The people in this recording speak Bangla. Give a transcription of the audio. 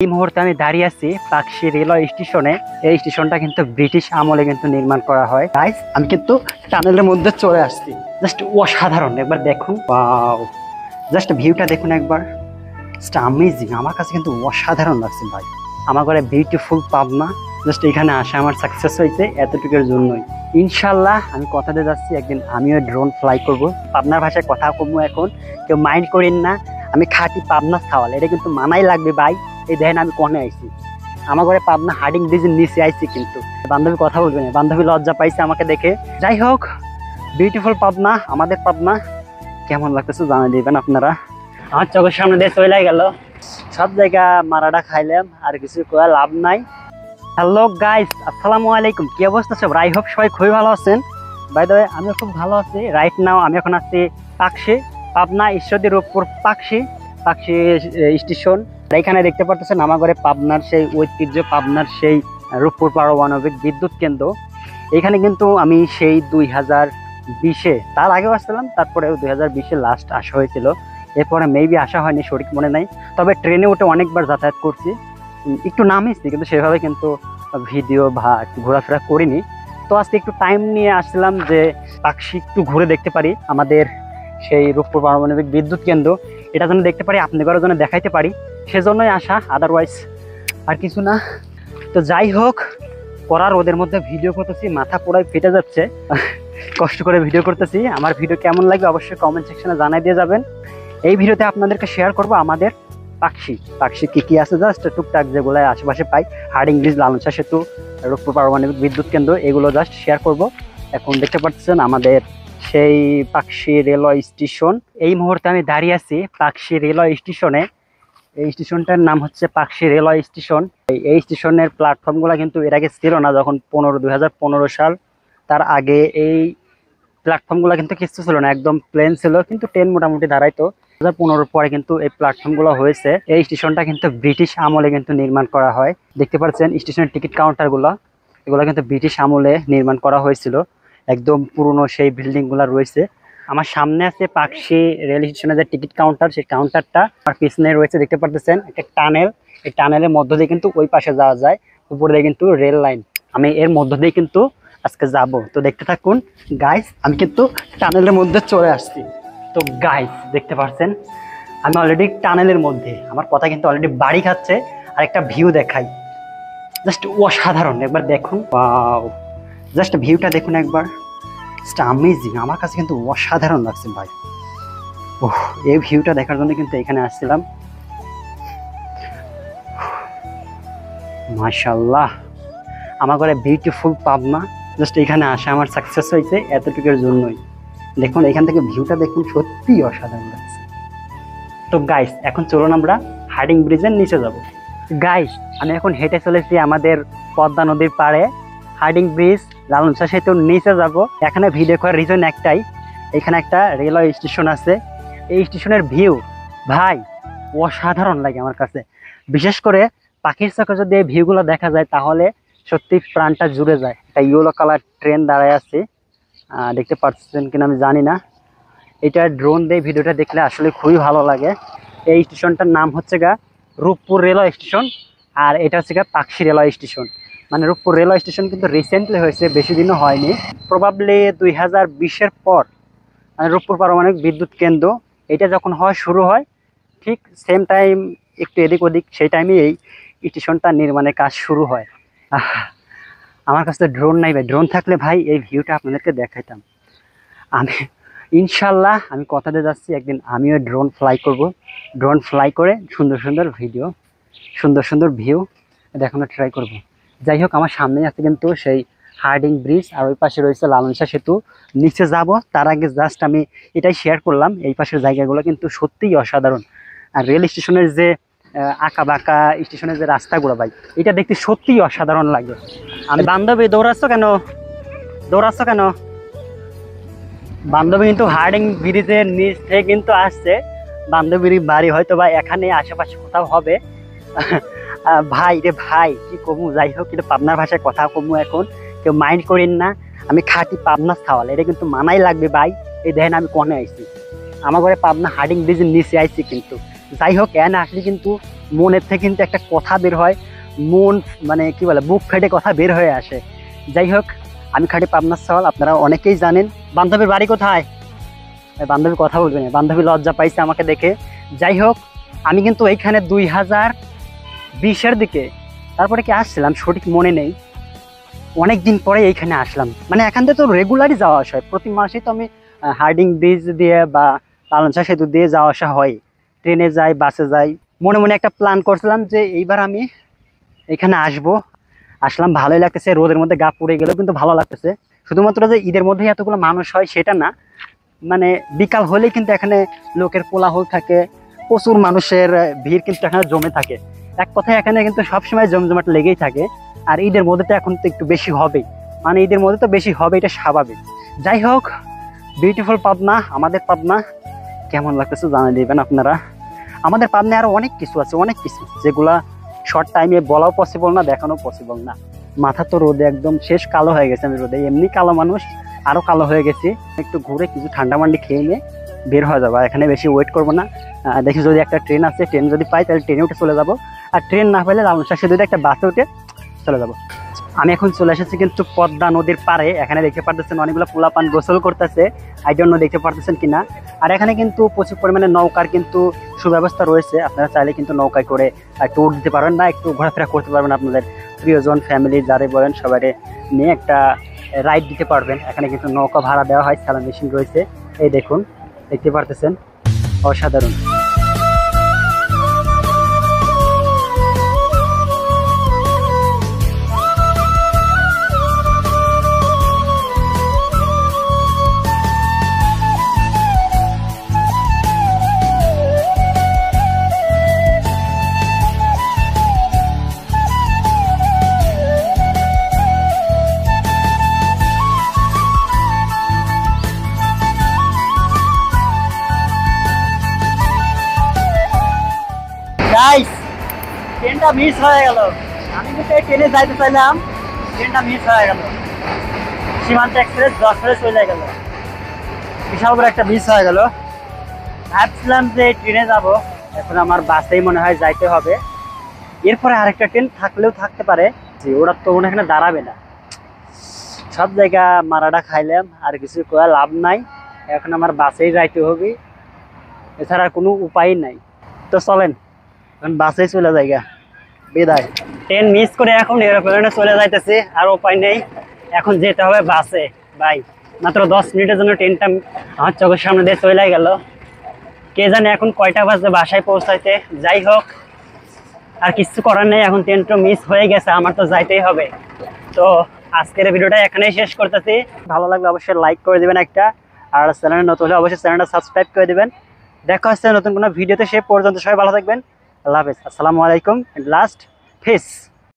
এই মুহূর্তে আমি দাঁড়িয়ে আছি পাকশি রেলওয়ে স্টেশনে। এই স্টেশনটা কিন্তু ব্রিটিশ আমলে কিন্তু নির্মাণ করা হয়। গাইস, আমি কিন্তু টানেলের মধ্যে চলে আসছি। জাস্ট অসাধারণ, একবার দেখুন। ওয়াও, জাস্ট ভিউটা দেখুন একবার, জাস্ট অ্যামেজিং। আমার কাছে কিন্তু অসাধারণ লাগছে ভাই। আমার ঘরে বিউটিফুল পাবনা, জাস্ট এখানে আসা আমার সাকসেস হয়েছে এতটুকুর জন্যই। ইনশাল্লাহ আমি কথা দিয়ে যাচ্ছি, একদিন আমিও ড্রোন ফ্লাই করব। পাবনার ভাষায় কথা কমবো এখন, কেউ মাইন্ড করেন না। আমি খাঁটি পাবনা ছাওয়াল, এটা কিন্তু মানাই লাগবে ভাই। এই দেখেন আমি কনে আইছি, আমার ঘরে পাবনা হার্ডিং ব্রিজের নিচে আইছি। কিন্তু বান্ধবী কথা বলবে না, বান্ধবী লজ্জা পাইছে আমাকে দেখে। যাই হোক, বিউটিফুল পাবনা, আমাদের পাবনা। কেমন লাগতেছে জানিয়ে দিবেন আপনারা। আমার চোখের সামনে দিয়ে চলে গেল, সব জায়গা মারাটা খাইলাম, আর কিছু করা লাভ নাই। হ্যালো গাইস, আসসালামু আলাইকুম। কি অবস্থা সব? আই হোপ সবাই খুবই ভালো আছেন। বাই দ্য ওয়ে, আমিও খুব ভালো আছি। রাইট নাও আমি এখন আছি পাকশি, পাবনা ঈশ্বরদীর রূপপুর পাকশি স্টেশন। এখানে দেখতে পাচ্ছেন আমার ঘরে পাবনার সেই ঐতিহ্য, পাবনার সেই রূপপুর পারমাণবিক বিদ্যুৎ কেন্দ্র। এখানে কিন্তু আমি সেই 2020-এ, তার আগেও আসছিলাম, তারপরে 2020-এ লাস্ট আসা হয়েছিল। এরপরে মেবি আসা হয়নি, সঠিক মনে নাই। তবে ট্রেনে উঠে অনেকবার যাতায়াত করছি, একটু নামিয়েছি, কিন্তু সেভাবে কিন্তু ভিডিও বা ঘোরাফেরা করিনি। তো আজকে একটু টাইম নিয়ে আসছিলাম যে পাকশি একটু ঘুরে দেখতে পারি, আমাদের সেই রূপপুর পারমাণবিক বিদ্যুৎ কেন্দ্র। এটা যেন দেখতে পারি, আপনাদেরও যেন দেখাইতে পারি, সেজন্যই আসা, আদারওয়াইজ আর কিছু না। তো যাই হোক, করার ওদের মধ্যে ভিডিও করতেছি, মাথা পুরাই ফেটে যাচ্ছে। কষ্ট করে ভিডিও করতেছি। আমার ভিডিও কেমন লাগবে অবশ্যই কমেন্ট সেকশনে জানাই দিয়ে যাবেন। এই ভিডিওতে আপনাদেরকে শেয়ার করব আমাদের পাকশি কি আছে, জাস্ট টুকটাক যেগুলো আশেপাশে পাই, হার্ডিং ব্রিজ, লালনশা সেতু, রূপপুর পারমাণবিক বিদ্যুৎ কেন্দ্র, এগুলো জাস্ট শেয়ার করব। এখন দেখতে পাচ্ছেন আমাদের সেই পাকশি রেলওয়ে স্টেশন। এই মুহূর্তে আমি দাঁড়িয়ে আছি পাকশি রেলওয়ে স্টেশনে। এই স্টেশনটার নাম হচ্ছে পাকশি রেলওয়ে স্টেশন। এই স্টেশনের প্ল্যাটফর্মগুলো কিন্তু এর আগে ছিল না, যখন 2015 সাল, তার আগে এই প্ল্যাটফর্মগুলো কিন্তু কিছু ছিল না, একদম প্লেন ছিল, কিন্তু ট্রেন মোটামুটি দাঁড়াইতো। 2015 পরে কিন্তু এই প্ল্যাটফর্মগুলো হয়েছে। এই স্টেশনটা কিন্তু ব্রিটিশ আমলে কিন্তু নির্মাণ করা হয়। দেখতে পাচ্ছেন স্টেশনের টিকিট কাউন্টারগুলো, এগুলো কিন্তু ব্রিটিশ আমলে নির্মাণ করা হয়েছিল। একদম পুরনো সেই বিল্ডিংগুলো রয়েছে। আমার সামনে আছে পাকশি রেল স্টেশনের যে টিকিট কাউন্টার, সেই কাউন্টারটা। আর পিছনে রয়েছে দেখতে পাচ্ছেন একটা টানেল। এই টানেলের মধ্য দিয়ে কিন্তু ওই পাশে যাওয়া যায়, উপরে দিয়ে কিন্তু রেল লাইন। আমি এর মধ্য দিয়ে কিন্তু আজকে যাব, তো দেখতে থাকুন গাইস। আমি কিন্তু টানেলের মধ্যে চলে আসছি। তো গাইস দেখতে পাচ্ছেন আমি অলরেডি টানেলের মধ্যে, আমার কথা কিন্তু অলরেডি বাড়ি খাচ্ছে। আর একটা ভিউ দেখাই, জাস্ট অসাধারণ, একবার দেখুন। ওয়াও, জাস্ট ভিউটা দেখুন একবার, জাস্ট অ্যামেজিং। আমার কাছে কিন্তু অসাধারণ লাগছে ভাই। ওহ, এই ভিউটা দেখার জন্য কিন্তু এখানে আসছিলাম। মাশাআল্লাহ, আমার ঘরে বিউটিফুল পাবনা, জাস্ট এখানে আসা আমার সাকসেস হয়েছে এতটুকুর জন্যই। দেখুন এখান থেকে ভিউটা দেখুন, সত্যি অসাধারণ লাগছে। তো গাইস, এখন চলুন আমরা হার্ডিং ব্রিজের নিচে যাব। গাইস, আমি এখন হেঁটে চলেছি আমাদের পদ্মা নদীর পাড়ে, হার্ডিং ব্রিজ, লালনশা সেতুর নিচে যাব। এখানে ভিডিও করার রিজন একটাই, এখানে একটা রেলওয়ে স্টেশন আছে। এই স্টেশনের ভিউ ভাই অসাধারণ লাগে আমার কাছে। বিশেষ করে পাখির চোখে যদি এই ভিউগুলো দেখা যায়, তাহলে সত্যি প্রাণটা জুড়ে যায়। একটা ইয়েলো কালার ট্রেন দাঁড়ায় আছে, দেখতে পাচ্ছেন কিনা আমি জানি না। এটা ড্রোন দিয়ে ভিডিওটা দেখলে আসলে খুবই ভালো লাগে। এই স্টেশনটার নাম হচ্ছে রূপপুর রেলওয়ে স্টেশন, আর এটা হচ্ছে পাকশি রেলওয়ে স্টেশন। মানে রূপপুর রেলওয়ে স্টেশন কিন্তু রিসেন্টলি হয়েছে, বেশি দিনও হয়নি। প্রবাবলি 2020-এর পর, মানে রূপপুর পারমাণবিক বিদ্যুৎ কেন্দ্র এটা যখন শুরু হয়, ঠিক সেম টাইম, একটু এদিক ওদিক, সেই টাইমে এই স্টেশনটা নির্মাণের কাজ শুরু হয়। আমার কাছে ড্রোন নাই ভাই, ড্রোন থাকলে ভাই এই ভিউটা আপনাদেরকে দেখাইতাম। আমি ইনশাল্লাহ আমি কথা দিয়ে যাচ্ছি, একদিন আমিও ড্রোন ফ্লাই করব। ড্রোন ফ্লাই করে সুন্দর সুন্দর ভিডিও, সুন্দর সুন্দর ভিউ দেখানোর ট্রাই করব। যাই হোক, আমার সামনেই আছে কিন্তু সেই হার্ডিং ব্রিজ, আর ওই পাশে রয়েছে লালনশা সেতু। নিচে যাব তার আগে জাস্ট আমি এটাই শেয়ার করলাম, এই পাশের জায়গাগুলো কিন্তু সত্যিই অসাধারণ। আর রেল স্টেশনের যে আঁকা বাঁকা স্টেশনের যে রাস্তাগুলো ভাই, এটা দেখতে সত্যিই অসাধারণ লাগে। আমি বান্ধবী দৌড়াচ্ছ কেন, দৌড়াচ্ছ কেন? বান্ধবী কিন্তু হার্ডিং ব্রিজের নিচ থেকে কিন্তু আসছে। বান্ধবীর বাড়ি হয়তো বা এখানে আশেপাশে কোথাও হবে। ভাই রে ভাই, কি কমু। যাই হোক, কিন্তু পাবনার ভাষায় কথা কমু এখন, কেউ মাইন্ড করেন না। আমি খাঁটি পাবনা ছাওয়াল, এটা কিন্তু মানাই লাগবে ভাই। এই দেখেন আমি কনে আইছি, আমার ঘরে পাবনা হার্ডিং ব্রিজের নিচে আইছি। কিন্তু যাই হোক, এনে আসলে কিন্তু মনের থেকে কিন্তু একটা কথা বের হয়, মন মানে কি বলে বুক ফেটে কথা বের হয়ে আসে। যাই হোক, আমি খাঁটি পাবনার চাউল, আপনারা অনেকেই জানেন। বান্ধবীর বাড়ি কোথায়? বান্ধবী কথা বলবে না, বান্ধবী লজ্জা পাইছে আমাকে দেখে। যাই হোক, আমি কিন্তু এইখানে 2020-এর দিকে তারপরে কি আসছিলাম সঠিক মনে নেই, অনেক দিন পরে এইখানে আসলাম। মানে এখান থেকে তো রেগুলারই যাওয়া আসা হয়, প্রতি মাসেই তো আমি হার্ডিং ব্রিজ দিয়ে বা লালন শাহ সেতু দিয়ে যাওয়া আসা হয়, ট্রেনে যাই, বাসে যাই। মনে মনে একটা প্ল্যান করছিলাম যে এইবার আমি এখানে আসলাম, ভালোই লাগতেছে। রোদের মধ্যে গা পুড়ে গেলেও কিন্তু ভালো লাগতেছে। শুধুমাত্র যে ঈদের মধ্যে এতগুলো মানুষ হয় সেটা না, মানে বিকাল হলেই কিন্তু এখানে লোকের কোলাহল থাকে, প্রচুর মানুষের ভিড় কিন্তু এখানে জমে থাকে। এক কথায় এখানে কিন্তু সবসময় জমজমাট লেগেই থাকে। আর ঈদের মধ্যে তো এখন তো একটু বেশি হবেই, মানে ঈদের মধ্যে তো বেশি হবে, এটা স্বাভাবিক। যাই হোক, বিউটিফুল পাবনা, আমাদের পাবনা কেমন লাগতেছে জানিয়ে দিবেন আপনারা। আমাদের পাবনায় আরো অনেক কিছু আছে, অনেক কিছু যেগুলা শর্ট টাইমে বলাও পসিবল না, দেখানো পসিবল না। মাথা তো রোদে একদম শেষ কালো হয়ে গেছে, আমি রোদে এমনি কালো মানুষ, আরো কালো হয়ে গেছি। একটু ঘুরে কিছু ঠান্ডা মান্ডি খেয়ে নিয়ে বের হয়ে যাবো, এখানে বেশি ওয়েট করবো না। দেখি যদি একটা ট্রেন আছে, ট্রেন যদি পাই তাহলে ট্রেনে উঠে চলে যাবো, আর ট্রেন না পেলে লালন শাহ সেতুতে একটা বাসে উঠে চলে যাবো। আমি এখন চলে এসেছি কিন্তু পদ্মা নদীর পাড়ে। এখানে দেখতে পারতেছেন অনেকগুলো পোলাপান গোসল করতেছে, আই ডোন্ট নো দেখতে পারতেছেন কিনা। আর এখানে কিন্তু প্রচুর পরিমাণে নৌকার কিন্তু সুব্যবস্থা রয়েছে, আপনারা চাইলে কিন্তু নৌকায় করে ট্যুর দিতে পারবেন, না একটু ঘোরাফেরা করতে পারবেন, আপনাদের প্রিয়জন ফ্যামিলি যারে বলেন সবাই নিয়ে একটা রাইড দিতে পারবেন। এখানে কিন্তু নৌকা ভাড়া দেওয়া হয়, চালান মেশিন রয়েছে, এই দেখুন দেখতে পারতেছেন, অসাধারণ। গাইস, ট্রেনটা মিস হয়ে গেল। আমি কিন্তু এই ট্রেনে যাইতে চাইলাম, ট্রেনটা মিস হয়ে গেল। সীমান্ত এক্সপ্রেস যশোরে চলে গেল, বিশাল বড় একটা মিস হয়ে গেল। ভাবছিলাম যে ট্রেনে যাব, এখন আমার বাসেই মনে হয় যাইতে হবে। এরপরে আরেকটা ট্রেন থাকলেও থাকতে পারে, যে ওরা তো মনে এখানে দাঁড়াবে না। সব জায়গা মারাটা খাইলাম, আর কিছু করা লাভ নাই, এখন আমার বাসেই যাইতে হবে, এছাড়া আর কোনো উপায় নাই। তো চলেন এখন বাসে চলে যাইগা, বিদায়। ট্রেন মিস করে এখন এরোপ্লেনে চলে যাইতেছি, আর উপায় নেই, এখন যেতে হবে বাসে। ভাই, মাত্র 10 মিনিটের জন্য ট্রেনটা আমার চোখের সামনে দিয়ে চলে গেল। কে জানে এখন কয়টা বাজে বাসায় পৌঁছাইতে। যাই হোক, আর কিছু করার নেই, এখন ট্রেনটা মিস হয়ে গেছে, আমার তো যাইতেই হবে। তো আজকের ভিডিওটা এখানেই শেষ করতেছি। ভালো লাগলে অবশ্যই লাইক করে দিবেন একটা, আর চ্যানেলে নতুন হলে অবশ্যই চ্যানেলটা সাবস্ক্রাইব করে দিবেন। দেখা হচ্ছে নতুন কোনো ভিডিওতে, সে পর্যন্ত সবাই ভালো থাকবেন। আল্লাহ হাফেজ, আসসালামু আলাইকুম, লাস্ট পিস।